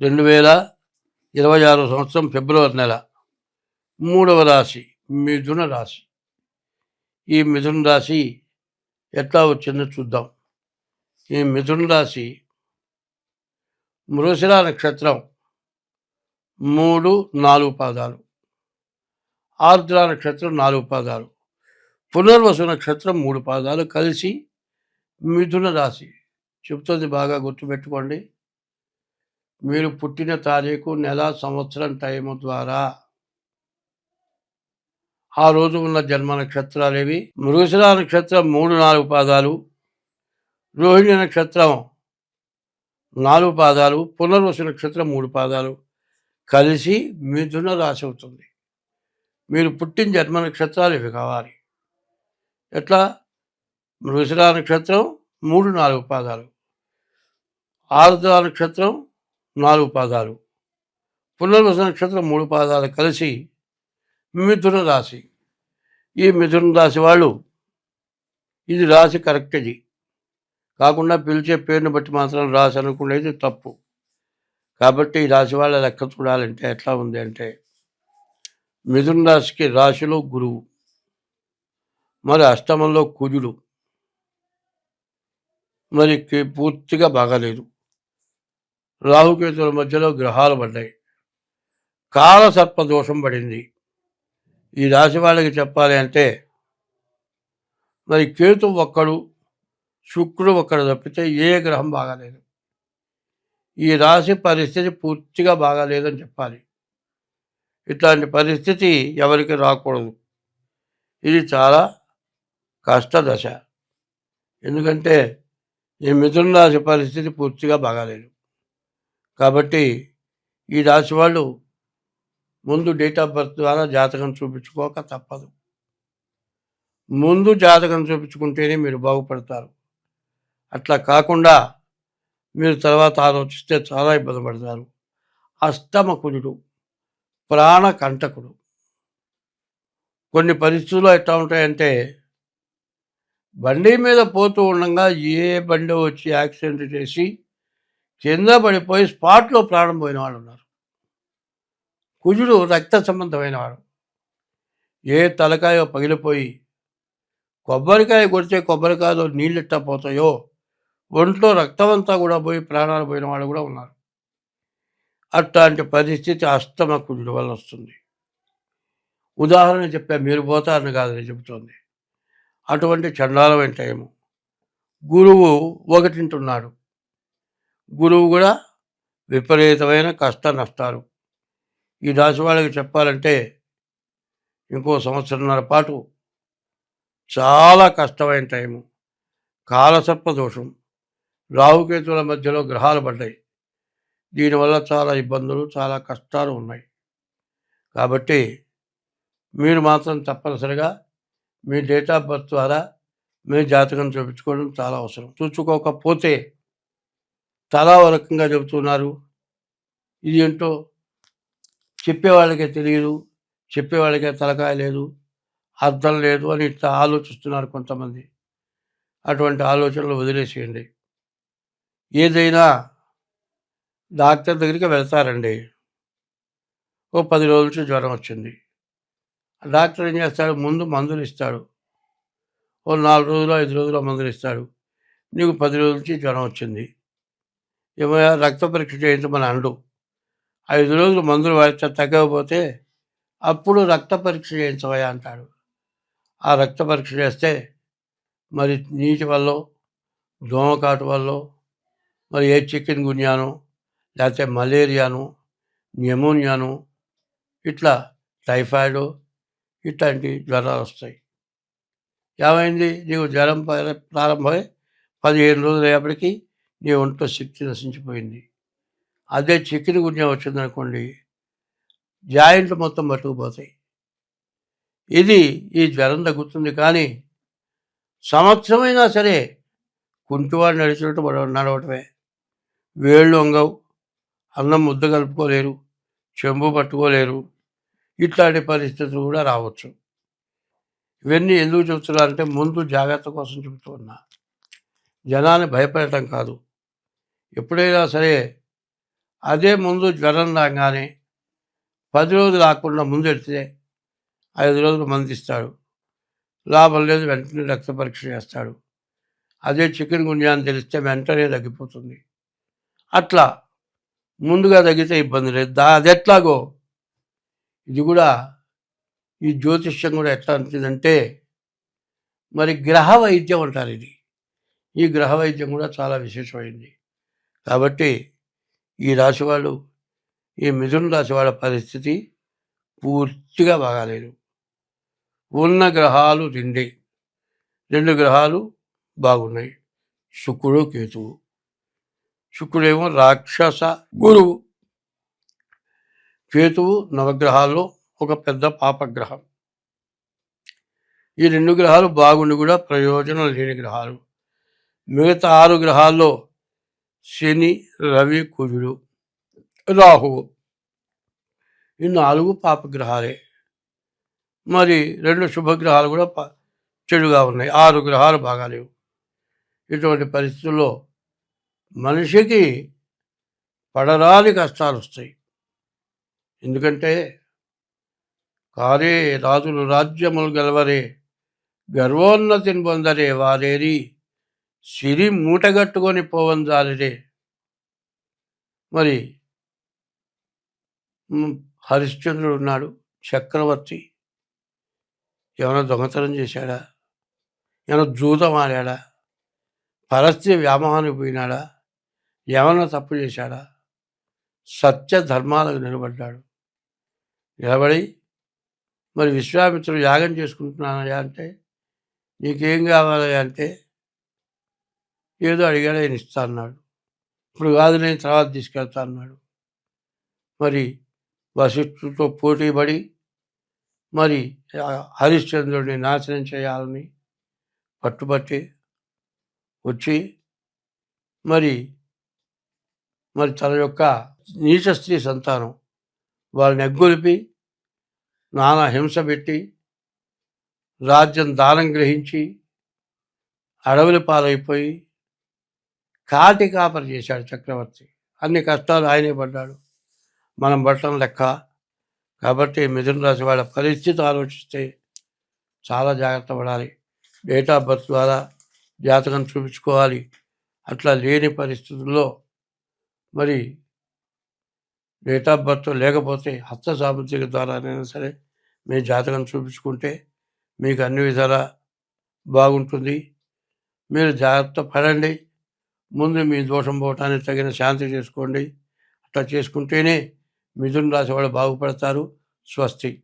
2026 సంవత్సరం ఫిబ్రవరి నెల 3వ రాశి మిథున రాశి. ఈ మిథున రాశి ఎట్లా వచ్చిందో చూద్దాం. ఈ మిథున రాశి మృగశిర నక్షత్రం 3, 4 పాదాలు, ఆర్ద్ర నక్షత్రం 4 పాదాలు, పునర్వసు నక్షత్రం 3 పాదాలు కలిసి మిథున రాశి చెప్తుంది. బాగా గుర్తుపెట్టుకోండి. మీరు పుట్టిన తారీఖు, నెల, సంవత్సరం, టైము ద్వారా ఆ రోజు ఉన్న జన్మ నక్షత్రాలు ఏవి? మృగశిర నక్షత్రం 3, 4 పాదాలు, రోహిణి నక్షత్రం 4 పాదాలు, పునర్వసు నక్షత్రం 3 పాదాలు కలిసి మిథున రాశి అవుతుంది. మీరు పుట్టిన జన్మ నక్షత్రాలు ఇవి కావాలి. ఎట్లా? మృగశిర నక్షత్రం 3, 4 పాదాలు, ఆరుద్ర నక్షత్రం 4 పాదాలు, పునర్వసు నక్షత్రం 3 పాదాలు కలిసి మిథున రాశి. ఈ మిథున రాశి వాళ్ళు, ఇది రాశి కరెక్ట్, ఇది కాకుండా పిలిచే పేరుని బట్టి మాత్రం రాశి అనుకునేది తప్పు. కాబట్టి ఈ రాశి వాళ్ళ లెక్క చూడాలంటే ఎట్లా ఉంది అంటే, మిథున రాశికి రాశిలో గురువు, మరి అష్టమంలో కుజుడు, మరి పూర్తిగా బాగాలేదు. రాహుకేతుల మధ్యలో గ్రహాలు పడ్డాయి. కాలసర్ప దోషం పడింది. ఈ రాశి వాళ్ళకి చెప్పాలి అంటే, మరి కేతు ఒక్కడు, శుక్రుడు ఒక్కడు తప్పితే ఏ గ్రహం బాగాలేదు. ఈ రాశి పరిస్థితి పూర్తిగా బాగాలేదని చెప్పాలి. ఇట్లాంటి పరిస్థితి ఎవరికి రాకూడదు. ఇది చాలా కష్టదశ. ఎందుకంటే ఈ మిథున రాశి పరిస్థితి పూర్తిగా బాగాలేదు. కాబట్టి ఈ రాశి వాళ్ళు ముందు డేట్ ఆఫ్ బర్త్ ద్వారా జాతకం చూపించుకోక తప్పదు. ముందు జాతకం చూపించుకుంటేనే మీరు బాగుపడతారు. అట్లా కాకుండా మీరు తర్వాత ఆలోచిస్తే చాలా ఇబ్బంది పడతారు. అష్టమ కుజుడు ప్రాణకంటకుడు. కొన్ని పరిస్థితుల్లో ఎట్లా ఉంటాయంటే, బండి మీద పోతూ ఉండగా ఏ బండి వచ్చి యాక్సిడెంట్ చేసి కింద పడిపోయి స్పాట్లో ప్రాణం పోయిన వాళ్ళు ఉన్నారు. కుజుడు రక్త సంబంధమైన వాడు. ఏ తలకాయో పగిలిపోయి కొబ్బరికాయ కొడితే కొబ్బరికాయలో నీళ్ళు ఎట్టా పోతాయో, ఒంట్లో రక్తం అంతా కూడా పోయి ప్రాణాలు పోయిన వాళ్ళు కూడా ఉన్నారు. అట్లాంటి పరిస్థితి అష్టమ కుజుడు వల్ల వస్తుంది. ఉదాహరణ చెప్పా, మీరు పోతారని కాదని చెబుతోంది. అటువంటి చండాలమైన టైము. గురువు ఒకటింటున్నాడు. గురువు కూడా విపరీతమైన కష్ట నష్టాలు. ఈ రాశి వాళ్ళకి చెప్పాలంటే ఇంకో సంవత్సరంన్నర పాటు చాలా కష్టమైన టైము. కాలసర్ప దోషం, రాహుకేతుల మధ్యలో గ్రహాలు పడ్డాయి. దీనివల్ల చాలా ఇబ్బందులు, చాలా కష్టాలు ఉన్నాయి. కాబట్టి మీరు మాత్రం తప్పనిసరిగా మీ డేట్ ఆఫ్ బర్త్ ద్వారా మీ జాతకం చూపించుకోవడం చాలా అవసరం. చూసుకోకపోతే చాలా రకంగా చెబుతున్నారు. ఇది ఏంటో చెప్పేవాళ్ళకే తెలియదు, చెప్పేవాళ్ళకే తలకాయ లేదు, అర్థం లేదు అని ఇట్లా ఆలోచిస్తున్నారు కొంతమంది. అటువంటి ఆలోచనలు వదిలేసేయండి. ఏదైనా డాక్టర్ దగ్గరికి వెళ్తారండి. ఓ 10 రోజుల నుంచి జ్వరం వచ్చింది. డాక్టర్ ఏం చేస్తాడు? ముందు మందులు ఇస్తాడు. ఓ 4 రోజులు 5 రోజులు మందులు ఇస్తాడు. నీకు 10 రోజుల నుంచి జ్వరం వచ్చింది, ఏమయ్యా రక్త పరీక్ష చేయించమని అండు. 5 రోజులు మందులు వాడితే తగ్గకపోతే అప్పుడు రక్త పరీక్ష చేయించవయ్యా అంటాడు. ఆ రక్త పరీక్ష చేస్తే మరి నీటి వల్ల, దోమకాటు వల్ల, మరి ఏ చికెన్ గున్యాను, లేకపోతే మలేరియాను, న్యూమోనియాను, ఇట్లా టైఫాయిడ్, ఇట్లాంటి జ్వరాలు వస్తాయి. ఏమైంది? నీకు జ్వరం ప్రారంభమై 15 రోజులు అయ్యేప్పటికీ నీ ఒంట్లో శక్తి నశించిపోయింది. అదే చికెన్ గున్యా వచ్చిందనుకోండి, జాయింట్లు మొత్తం పట్టుకుపోతాయి. ఇది ఈ జ్వరం తగ్గుతుంది. కానీ సంవత్సరమైనా సరే కుంటివాడు నడిచినట్టు నడవటమే. వేళ్ళు వంగవు, అన్నం ముద్ద కలుపుకోలేరు, చెంబు పట్టుకోలేరు. ఇట్లాంటి పరిస్థితులు కూడా రావచ్చు. ఇవన్నీ ఎందుకు చెబుతున్నారంటే ముందు జాగ్రత్త కోసం చెబుతూ ఉన్నా. జనాన్ని భయపెట్టడం కాదు. ఎప్పుడైనా సరే అదే ముందు జ్వరం రాగానే 10 రోజులు ఆగకుండా ముందు వెళ్తే 5 రోజులు మందిస్తాడు. లాభం లేదు, వెంటనే రక్త పరీక్ష చేస్తాడు. అదే చికెన్ గున్యా అని తెలిస్తే వెంటనే తగ్గిపోతుంది. అట్లా ముందుగా తగ్గితే ఇబ్బంది లేదు. అది ఎట్లాగో ఇది కూడా, ఈ జ్యోతిష్యం కూడా ఎట్లా ఉంటుందంటే, మరి గ్రహ వైద్యం అంటారు ఇది. ఈ గ్రహ వైద్యం కూడా చాలా విశేషమైంది. కాబట్టి ఈ రాశి వాళ్ళు, ఈ మిథున రాశి వాళ్ళ పరిస్థితి పూర్తిగా బాగాలేదు. ఉన్న గ్రహాలు రెండు గ్రహాలు బాగున్నాయి, శుక్రుడు కేతువు. శుక్రుడేమో రాక్షస గురువు, కేతువు నవగ్రహాల్లో ఒక పెద్ద పాపగ్రహం. ఈ 2 గ్రహాలు బాగుండి కూడా ప్రయోజనం లేని గ్రహాలు. మిగతా 6 గ్రహాల్లో శని, రవి, కుజుడు, రాహువు, ఈ 4 పాపగ్రహాలే. మరి 2 శుభగ్రహాలు కూడా చెడుగా ఉన్నాయి. 6 గ్రహాలు బాగాలేవు. ఇటువంటి పరిస్థితుల్లో మనిషికి పడరాని కష్టాలు వస్తాయి. ఎందుకంటే కారే రాజులు రాజ్యములు గెలవరే, గర్వోన్నతిని పొందరే, వారేరి సిరి మూటగట్టుకొని పోవందాలిరే. మరి హరిశ్చంద్రుడు ఉన్నాడు, చక్రవర్తి. ఏమైనా దొంగతనం చేశాడా? ఏమైనా జూదం ఆడాడా? పరస్త్రీ వ్యామోహానికి పోయినాడా? ఏమైనా తప్పు చేశాడా? సత్య ధర్మాలకు నిలబడి మరి విశ్వామిత్రుడు యాగం చేసుకుంటున్నానయ్యా అంటే, నీకేం కావాలయ్యా అంటే, ఏదో అడిగాడు, ఆయన ఇస్తా అన్నాడు. ఇప్పుడు కాదు, నేను తర్వాత తీసుకెళ్తా అన్నాడు. మరి వశిష్ఠుడితో పోటీపడి మరి హరిశ్చంద్రుడిని నాశనం చేయాలని పట్టుబట్టి వచ్చి మరి తన యొక్క నీచ స్త్రీ సంతానం వాళ్ళని ఎగ్గొలిపి నానా హింస పెట్టి రాజ్యం దానం గ్రహించి అడవుల పాలైపోయి కాటి కాపరి చేశాడు చక్రవర్తి. అన్ని కష్టాలు ఆయనే పడ్డాడు, మనం పట్టడం లెక్క. కాబట్టి మిథున రాశి వాళ్ళ పరిస్థితి ఆలోచిస్తే చాలా జాగ్రత్త పడాలి. డేట్ ఆఫ్ బర్త్ ద్వారా జాతకం చూపించుకోవాలి. అట్లా లేని పరిస్థితుల్లో మరి డేట్ ఆఫ్ బర్త్ లేకపోతే హస్త సాముద్రిక ద్వారానైనా సరే మీ జాతకం చూపించుకుంటే మీకు అన్ని విధాలా బాగుంటుంది. మీరు జాగ్రత్త పడండి. ముందు మీ దోషం పోవటానికి తగిన శాంతి చేసుకోండి. అట్లా చేసుకుంటేనే మిథున రాశి వాళ్ళు బాగుపడతారు. స్వస్తి.